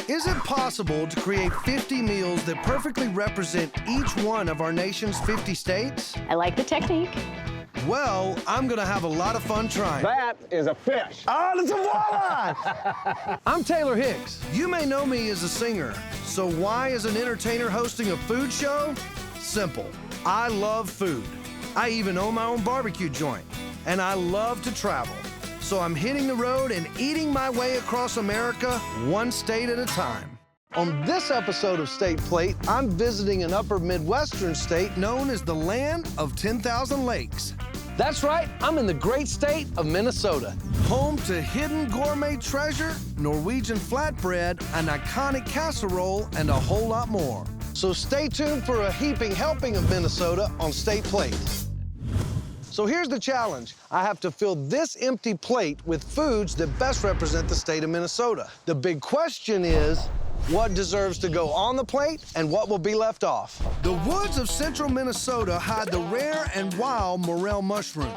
Is it possible to create 50 meals that perfectly represent each one of our nation's 50 states? I like the technique. Well, I'm gonna have a lot of fun trying. That is a fish. Oh, it's a walleye! I'm Taylor Hicks. You may know me as a singer. So why is an entertainer hosting a food show? Simple. I love food. I even own my own barbecue joint. And I love to travel. So I'm hitting the road and eating my way across America, one state at a time. On this episode of State Plate, I'm visiting an upper Midwestern state known as the land of 10,000 lakes. That's right, I'm in the great state of Minnesota. Home to hidden gourmet treasure, Norwegian flatbread, an iconic casserole, and a whole lot more. So stay tuned for a heaping helping of Minnesota on State Plate. So here's the challenge. I have to fill this empty plate with foods that best represent the state of Minnesota. The big question is, what deserves to go on the plate and what will be left off? The woods of central Minnesota hide the rare and wild morel mushroom.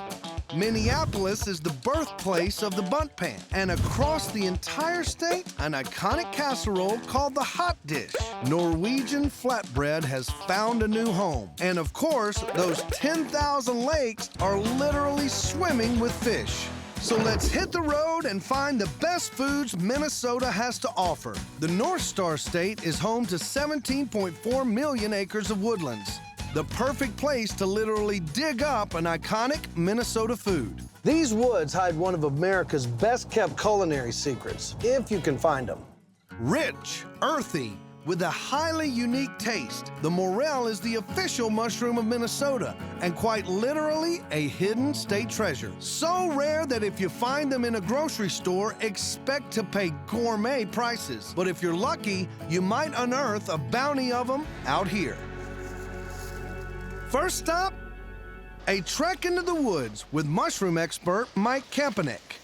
Minneapolis is the birthplace of the bunt pan. And across the entire state, an iconic casserole called the hot dish. Norwegian flatbread has found a new home. And of course, those 10,000 lakes are literally swimming with fish. So let's hit the road and find the best foods Minnesota has to offer. The North Star State is home to 17.4 million acres of woodlands. The perfect place to literally dig up an iconic Minnesota food. These woods hide one of America's best-kept culinary secrets, if you can find them. Rich, earthy, with a highly unique taste, the morel is the official mushroom of Minnesota and quite literally a hidden state treasure. So rare that if you find them in a grocery store, expect to pay gourmet prices. But if you're lucky, you might unearth a bounty of them out here. First stop, a trek into the woods with mushroom expert Mike Kapanek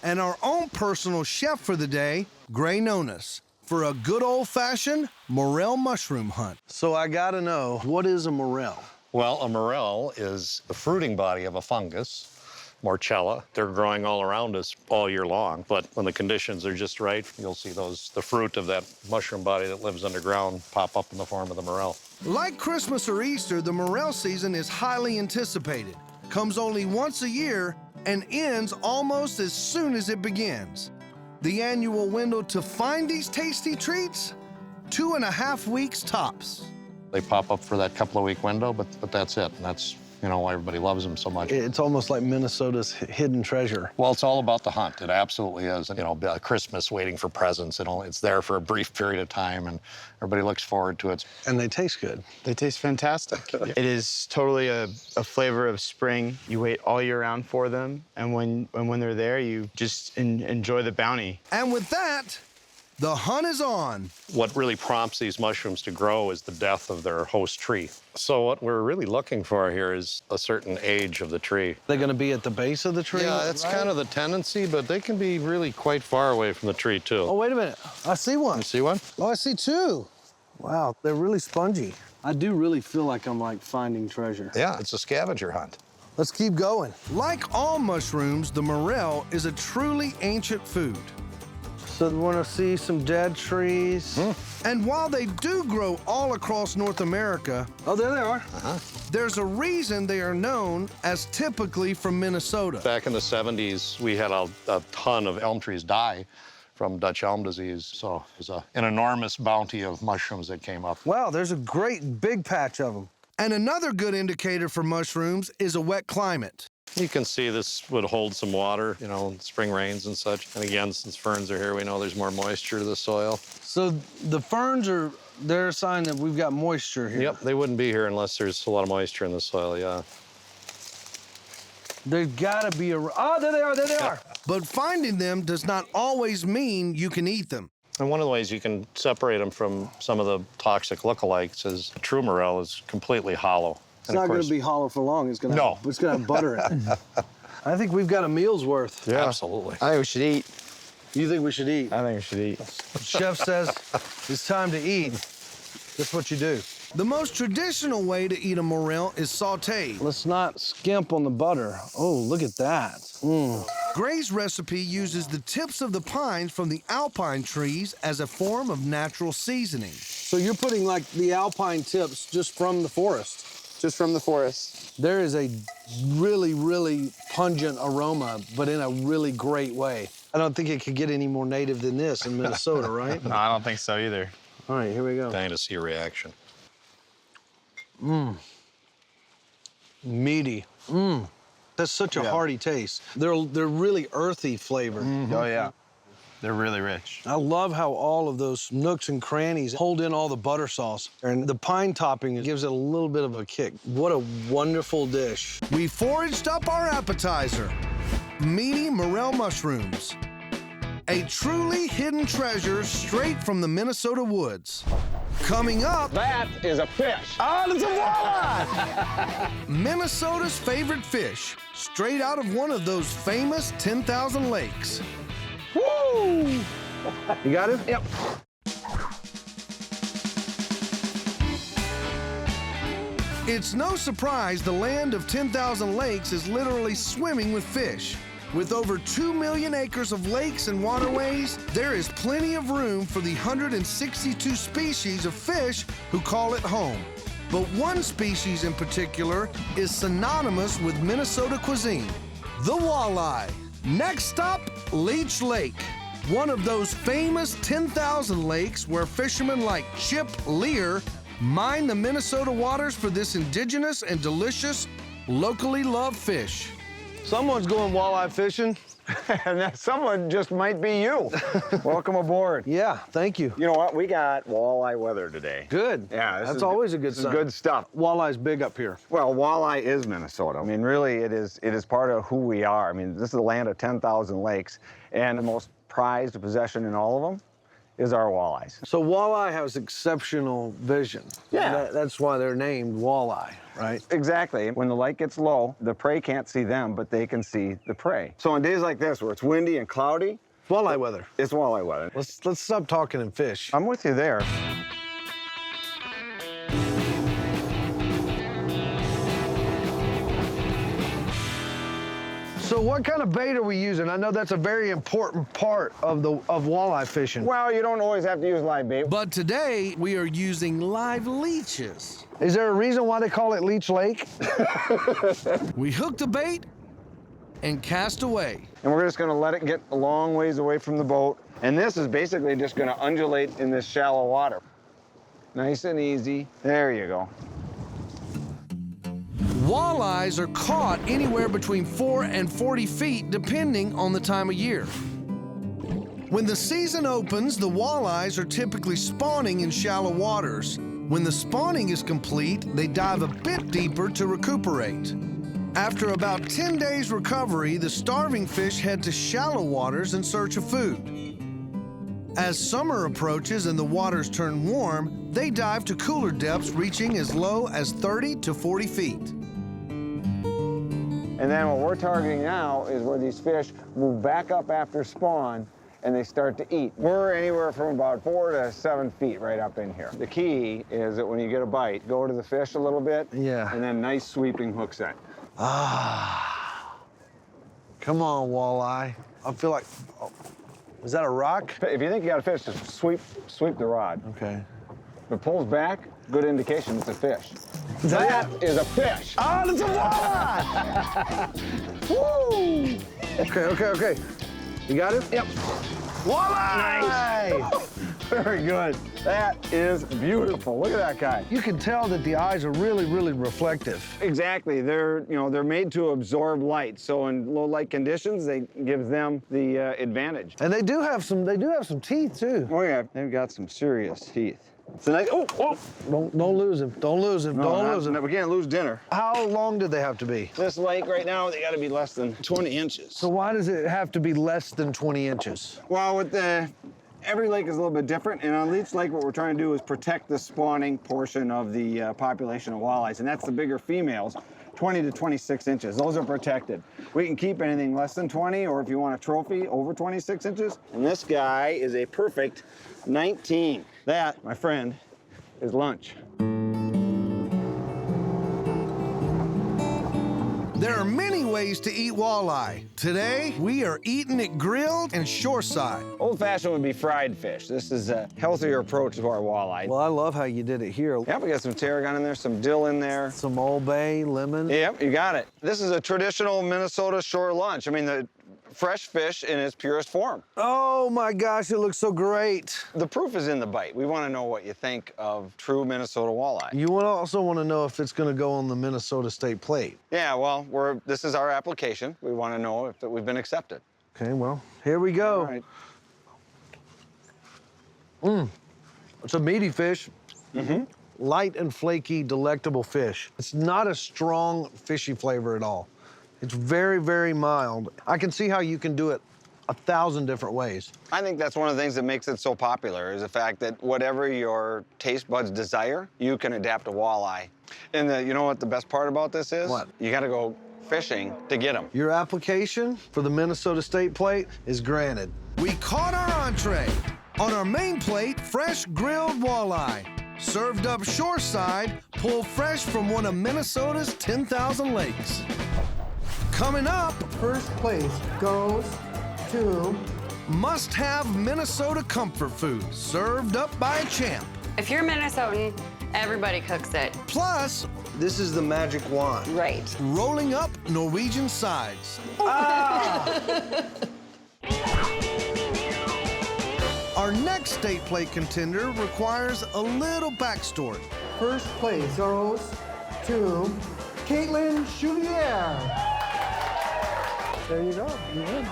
and our own personal chef for the day, Gray Nonis, for a good old-fashioned morel mushroom hunt. So I gotta know, what is a morel? Well, a morel is the fruiting body of a fungus, Morchella. They're growing all around us all year long, but when the conditions are just right, you'll see the fruit of that mushroom body that lives underground pop up in the form of the morel. Like Christmas or Easter, the morel season is highly anticipated, comes only once a year, and ends almost as soon as it begins. The annual window to find these tasty treats? 2.5 weeks tops. They pop up for that couple of week window, but that's it. And that's, why everybody loves them so much. It's almost like Minnesota's hidden treasure. Well, it's all about the hunt. It absolutely is. Christmas waiting for presents. It's there for a brief period of time, and everybody looks forward to it. And they taste good. They taste fantastic. It is totally a flavor of spring. You wait all year round for them, and when they're there, you just enjoy the bounty. And with that, the hunt is on. What really prompts these mushrooms to grow is the death of their host tree. So what we're really looking for here is a certain age of the tree. They're gonna be at the base of the tree? Yeah, that's right? kind of the tendency, but they can be really quite far away from the tree, too. Oh, wait a minute. I see one. You see one? Oh, I see two. Wow, they're really spongy. I do really feel like I'm finding treasure. Yeah, it's a scavenger hunt. Let's keep going. Like all mushrooms, the morel is a truly ancient food. So we want to see some dead trees. And while they do grow all across North America, oh, there they are. There's a reason they are known as typically from Minnesota. Back in the 70s, we had a ton of elm trees die from Dutch elm disease. So it was an enormous bounty of mushrooms that came up. Wow, there's a great big patch of them. And another good indicator for mushrooms is a wet climate. You can see this would hold some water, spring rains and such. And again, since ferns are here, we know there's more moisture to the soil. So the ferns they're a sign that we've got moisture here. Yep, they wouldn't be here unless there's a lot of moisture in the soil, yeah. There's gotta be oh, there they are. But finding them does not always mean you can eat them. And one of the ways you can separate them from some of the toxic lookalikes is true morel is completely hollow. It's not going to be hollow for long. It's going to have butter in it. I think we've got a meal's worth. Yeah, absolutely. I think we should eat. You think we should eat? I think we should eat. Chef says it's time to eat. That's what you do. The most traditional way to eat a morel is sauteed. Let's not skimp on the butter. Oh, look at that. Gray's recipe uses the tips of the pines from the alpine trees as a form of natural seasoning. So you're putting like the alpine tips just from the forest. Just from the forest. There is a really, really pungent aroma, but in a really great way. I don't think it could get any more native than this in Minnesota, right? No, I don't think so either. All right, here we go. Dying to see your reaction. Meaty. That's such a hearty taste. They're really earthy flavored. Oh, yeah. They're really rich. I love how all of those nooks and crannies hold in all the butter sauce. And the pine topping gives it a little bit of a kick. What a wonderful dish. We foraged up our appetizer, meaty morel mushrooms. A truly hidden treasure straight from the Minnesota woods. Coming up, That is a fish. oh, it's a walleye! Minnesota's favorite fish, straight out of one of those famous 10,000 lakes. Woo! You got it? Yep. It's no surprise the land of 10,000 lakes is literally swimming with fish. With over 2 million acres of lakes and waterways, there is plenty of room for the 162 species of fish who call it home. But one species in particular is synonymous with Minnesota cuisine, the walleye. Next stop, Leech Lake, one of those famous 10,000 lakes where fishermen like Chip Lear mine the Minnesota waters for this indigenous and delicious, locally loved fish. Someone's going walleye fishing. And that someone just might be you. Welcome aboard. Yeah, thank you. You know what? We got walleye weather today. Good. Yeah, That's always a good this is sign. good stuff. Walleye's big up here. Well, walleye is Minnesota. I mean, really, it is part of who we are. I mean, this is the land of 10,000 lakes, and the most prized possession in all of them is our walleyes. So walleye has exceptional vision. Yeah. That's why they're named walleye, right? Exactly. When the light gets low, the prey can't see them, but they can see the prey. So on days like this, where it's windy and cloudy, Walleye weather. it's walleye weather. Let's stop talking and fish. I'm with you there. So what kind of bait are we using? I know that's a very important part of walleye fishing. Well, you don't always have to use live bait. But today, we are using live leeches. Is there a reason why they call it Leech Lake? We hook the bait and cast away. And we're just gonna let it get a long ways away from the boat. And this is basically just gonna undulate in this shallow water. Nice and easy. There you go. Walleyes are caught anywhere between 4 and 40 feet, depending on the time of year. When the season opens, the walleyes are typically spawning in shallow waters. When the spawning is complete, they dive a bit deeper to recuperate. After about 10 days recovery, the starving fish head to shallow waters in search of food. As summer approaches and the waters turn warm, they dive to cooler depths reaching as low as 30 to 40 feet. And then what we're targeting now is where these fish move back up after spawn and they start to eat. We're anywhere from about 4 to 7 feet right up in here. The key is that when you get a bite, go to the fish a little bit. Yeah. And then nice sweeping hook set. Come on, walleye. I feel like, oh, is that a rock? If you think you got a fish, just sweep the rod. Okay. If it pulls back, good indication it's a fish. That is a fish. Oh, it's a walleye! Woo! Okay. You got it? Yep. Walleye! Very good. That is beautiful. Look at that guy. You can tell that the eyes are really, really reflective. Exactly. They're made to absorb light. So in low light conditions, they gives them the advantage. And they do have some teeth too. Oh yeah, they've got some serious teeth. It's a nice. Oh. Don't lose him. Don't lose him. Don't lose him. We can't lose dinner. How long do they have to be? This lake right now, they got to be less than 20 inches. So why does it have to be less than 20 inches? Well, with every lake is a little bit different, and on Leech Lake, what we're trying to do is protect the spawning portion of the population of walleyes, and that's the bigger females, 20 to 26 inches. Those are protected. We can keep anything less than 20, or if you want a trophy, over 26 inches. And this guy is a perfect 19. That, my friend, is lunch. There are many ways to eat walleye. Today, we are eating it grilled and shoreside. Old-fashioned would be fried fish. This is a healthier approach to our walleye. Well, I love how you did it here. Yep, we got some tarragon in there, some dill in there. Some Old Bay, lemon. Yep, you got it. This is a traditional Minnesota shore lunch. I mean, the fresh fish in its purest form. Oh my gosh, it looks so great. The proof is in the bite. We want to know what you think of true Minnesota walleye. You also want to know if it's going to go on the Minnesota State plate. Yeah, well, this is our application. We want to know if we've been accepted. Okay, well, here we go. All right. It's a meaty fish. Light and flaky, delectable fish. It's not a strong fishy flavor at all. It's very, very mild. I can see how you can do it 1,000 different ways. I think that's one of the things that makes it so popular is the fact that whatever your taste buds desire, you can adapt to walleye. And you know what the best part about this is? What? You got to go fishing to get them. Your application for the Minnesota State plate is granted. We caught our entree. On our main plate, fresh grilled walleye. Served up shoreside, pulled fresh from one of Minnesota's 10,000 lakes. Coming up, First place goes to... must-have Minnesota comfort food, served up by a champ. If you're Minnesotan, everybody cooks it. Plus, This is the magic wand. Right. rolling up Norwegian sides. Our next state plate contender requires a little backstory. First place goes to Caitlin Chouvier. There you go. You win.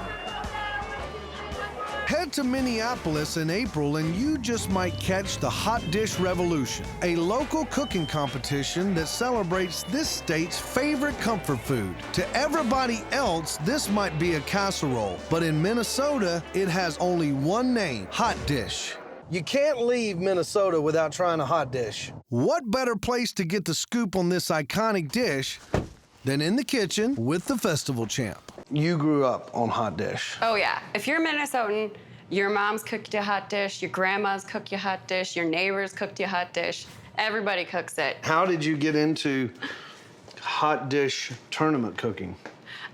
Head to Minneapolis in April and you just might catch the Hot Dish Revolution, a local cooking competition that celebrates this state's favorite comfort food. To everybody else, this might be a casserole, but in Minnesota, it has only one name, Hot Dish. You can't leave Minnesota without trying a hot dish. What better place to get the scoop on this iconic dish than in the kitchen with the festival champ? You grew up on hot dish. Oh, yeah. If you're Minnesotan, your mom's cooked you a hot dish, your grandma's cooked you a hot dish, your neighbors cooked you a hot dish. Everybody cooks it. How did you get into hot dish tournament cooking?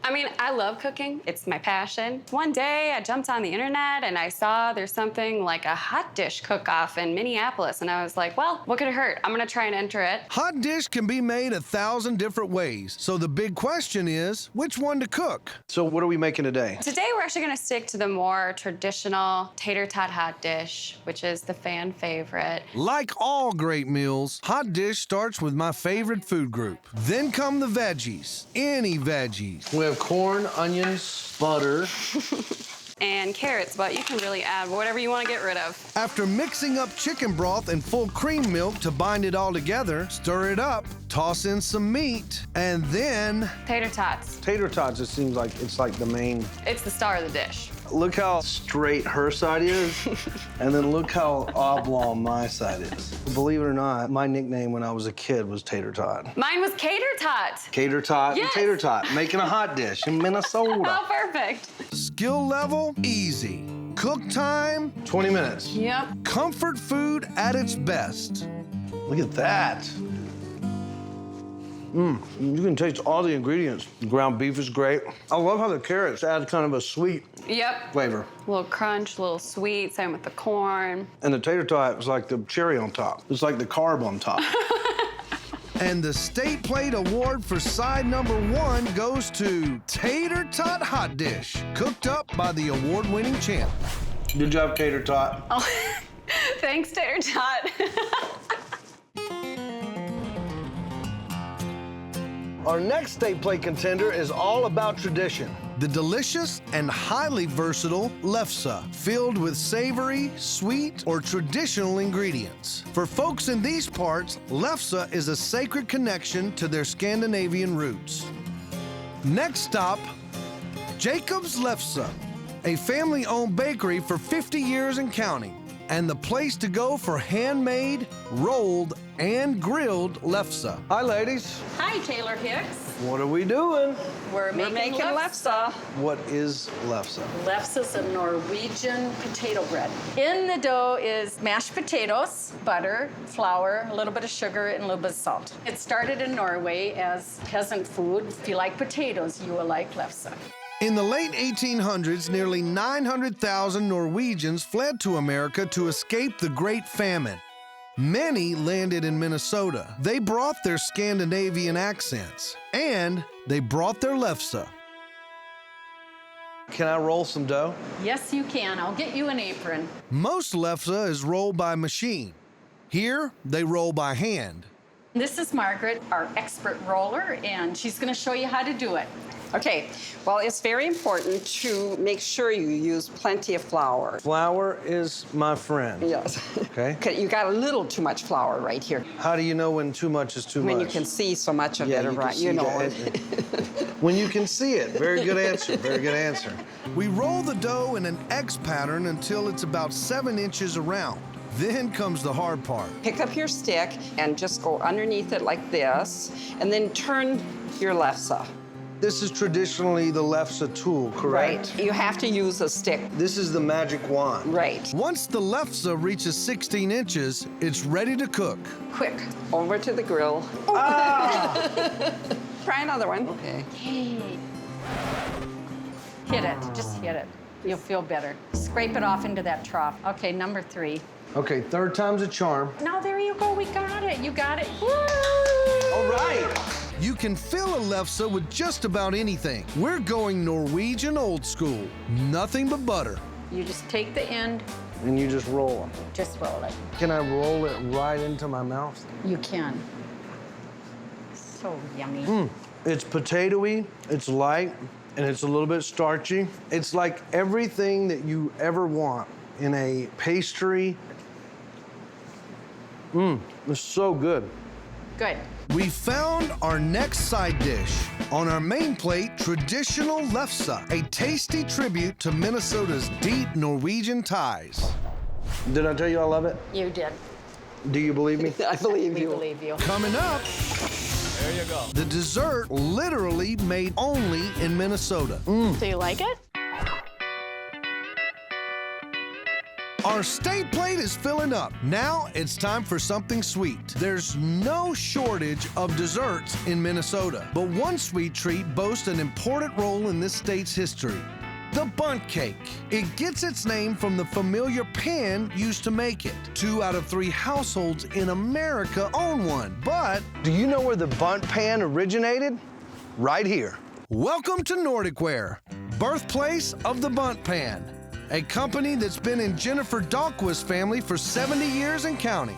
I mean, I love cooking. It's my passion. One day, I jumped on the internet and I saw there's something like a hot dish cook-off in Minneapolis, and I was like, well, what could it hurt? I'm gonna try and enter it. Hot dish can be made 1,000 different ways. So the big question is, which one to cook? So what are we making today? Today, we're actually gonna stick to the more traditional tater tot hot dish, which is the fan favorite. Like all great meals, hot dish starts with my favorite food group. Then come the veggies, any veggies. We have corn, onions, butter. And carrots, but you can really add whatever you want to get rid of. After mixing up chicken broth and full cream milk to bind it all together, stir it up, toss in some meat, and then Tater tots. Tater tots, it seems like it's like the main. It's the star of the dish. Look how straight her side is, and then look how oblong my side is. Believe it or not, my nickname when I was a kid was Tater Tot. Mine was cater tot. Cater Tot Yes. and Tater Tot, making a hot dish in Minnesota. Oh, perfect. skill level, easy. Cook time, 20 minutes. Yep. comfort food at its best. Look at that. You can taste all the ingredients. Ground beef is great. I love how the carrots add kind of a sweet Yep. flavor. A little crunch, a little sweet, same with the corn. And the tater tot is like the cherry on top. It's like the carb on top. And the State Plate Award for side number 1 goes to Tater Tot Hot Dish, cooked up by the award-winning champ. Good job, Tater Tot. Oh, thanks, tater tot. Our next State Plate contender is all about tradition. The delicious and highly versatile lefse, filled with savory, sweet, or traditional ingredients. For folks in these parts, lefse is a sacred connection to their Scandinavian roots. Next stop, Jacob's Lefse, a family-owned bakery for 50 years and counting, and the place to go for handmade, rolled, and grilled lefse. Hi, ladies. Hi, Taylor Hicks. What are we doing? We're making lefse. What is lefse? Lefse is a Norwegian potato bread. In the dough is mashed potatoes, butter, flour, a little bit of sugar, and a little bit of salt. It started in Norway as peasant food. If you like potatoes, you will like lefse. In the late 1800s, nearly 900,000 Norwegians fled to America to escape the Great Famine. Many landed in Minnesota. They brought their Scandinavian accents, and they brought their lefse. Can I roll some dough? Yes, you can. I'll get you an apron. Most lefse is rolled by machine. Here, they roll by hand. This is Margaret, our expert roller, and she's going to show you how to do it. Okay, well, it's very important to make sure you use plenty of flour. Flour is my friend. Yes. Okay. You got a little too much flour right here. How do you know when too much is too much? When you can see so much of Yeah, it you can around, see you know. that. When you can see it. Very good answer. Very good answer. We roll the dough in an X pattern until it's about 7 inches around. Then comes the hard part. Pick up your stick and just go underneath it like this, and then turn your lefse. This is traditionally the lefse tool, correct? Right. You have to use a stick. This is the magic wand. Right. Once the lefse reaches 16 inches, it's ready to cook. Quick. Over to the grill. Try another one. Okay. Hit it. Just hit it. You'll feel better. Scrape it off into that trough. Okay, number 3. Okay, third time's a charm. Now, there you go. We got it. You got it. Woo! All right. You can fill a lefse with just about anything. We're going Norwegian old school. Nothing but butter. You just take the end, And you just roll them. just roll it. Can I roll it right into my mouth? You can. So yummy. It's potatoey, it's light, and it's a little bit starchy. It's like everything that you ever want in a pastry. It's so good. Good. We found our next side dish. On our main plate, traditional lefse, a tasty tribute to Minnesota's deep Norwegian ties. Did I tell you I love it? You did. Do you believe me? I believe We you. believe you. Coming up, there you go. The dessert literally made only in Minnesota. Do you like it? Our state plate is filling up. Now it's time for something sweet. There's no shortage of desserts in Minnesota, but one sweet treat boasts an important role in this state's history. The bundt cake. It gets its name from the familiar pan used to make it. 2 out of 3 households in America own one, but Do you know where the bundt pan originated? Right here. welcome to Nordic Ware, birthplace of the bundt pan. A company that's been in Jennifer Dahlquist's family for 70 years and counting.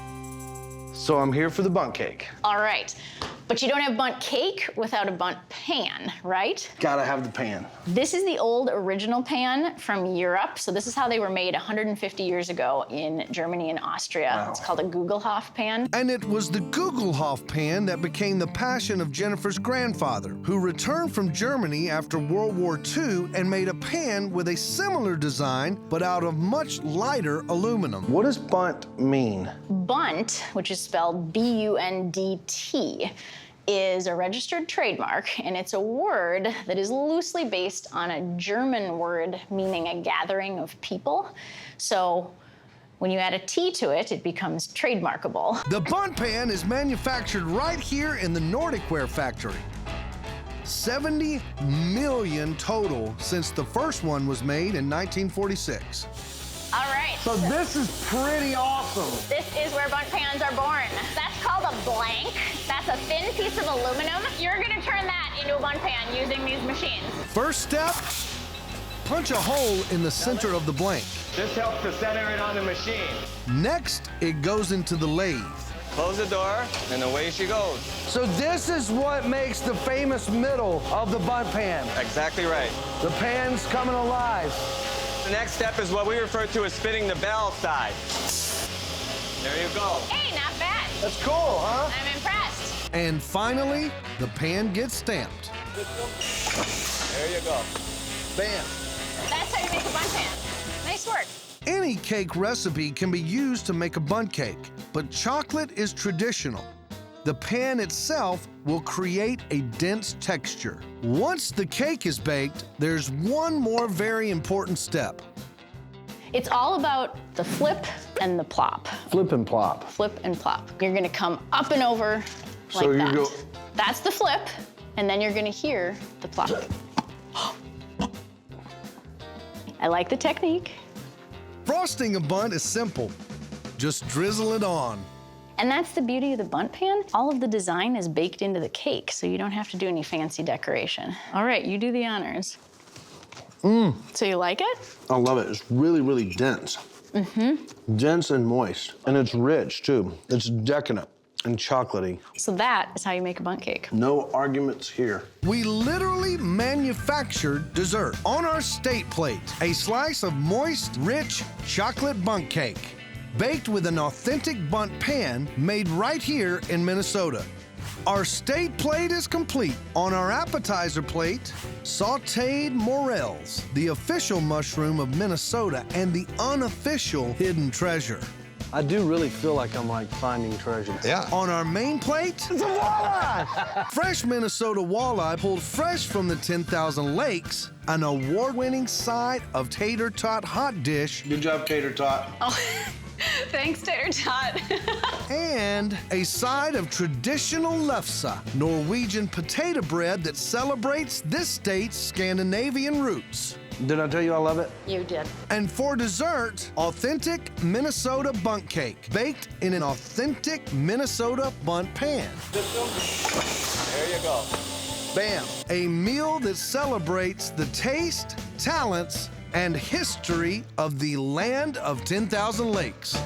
So I'm here for the bundt cake. All right. But you don't have bundt cake without a bundt pan, right? Gotta have the pan. This is the old original pan from Europe. So this is how they were made 150 years ago in Germany and Austria. Wow. It's called a Gugelhof pan. And it was the Gugelhof pan that became the passion of Jennifer's grandfather, who returned from Germany after World War II and made a pan with a similar design, but out of much lighter aluminum. What does bundt mean? Bundt, which is spelled B-U-N-D-T, is a registered trademark, and it's a word that is loosely based on a German word meaning a gathering of people. So when you add a T to it, it becomes trademarkable. The bundt pan is manufactured right here in the Nordic Ware factory. 70 million total since the first one was made in 1946. All right. So this is pretty awesome. This is where bundt pans are born. That's called a blank. That's a thin piece of aluminum. You're gonna turn that into a bundt pan using these machines. First step, punch a hole in the center of the blank. This helps to center it on the machine. Next, it goes into the lathe. Close the door, and away she goes. So this is what makes the famous middle of the bundt pan. Exactly right. The pan's coming alive. The next step is what we refer to as spinning the bell side. There you go. Hey, not bad. That's cool, huh? I'm impressed. And finally, the pan gets stamped. There you go. Bam. That's how you make a bundt pan. Nice work. Any cake recipe can be used to make a bundt cake, but chocolate is traditional. The pan itself will create a dense texture. Once the cake is baked, there's one more very important step. It's all about the flip and the plop. Flip and plop. Flip and plop. You're gonna come up and over like So you that. go- That's the flip, and then you're gonna hear the plop. I like the technique. Frosting a bunt is simple. Just drizzle it on. And that's the beauty of the bunt pan. All of the design is baked into the cake, so you don't have to do any fancy decoration. All right, you do the honors. So you like it? I love it. It's really, really dense. Dense and moist. And it's rich, too. It's decadent and chocolatey. So that is how you make a bunt cake. No arguments here. We literally manufactured dessert on our state plate. A slice of moist, rich chocolate bundt cake, baked with an authentic bundt pan made right here in Minnesota. Our state plate is complete. On our appetizer plate, sauteed morels, the official mushroom of Minnesota and the unofficial hidden treasure. I do really feel like I'm like finding treasure. Yeah. On our main plate, It's a walleye! fresh Minnesota walleye pulled fresh from the 10,000 lakes, an award-winning side of tater tot hot dish, Good job, Tater Tot. Oh, thanks, Tater Tot. and a side of traditional lefse, Norwegian potato bread that celebrates this state's Scandinavian roots. Did I tell you I love it? You did. And for dessert, authentic Minnesota bundt cake, baked in an authentic Minnesota bundt pan. There you go. Bam! A meal that celebrates the taste, talents, and history of the land of 10,000 lakes.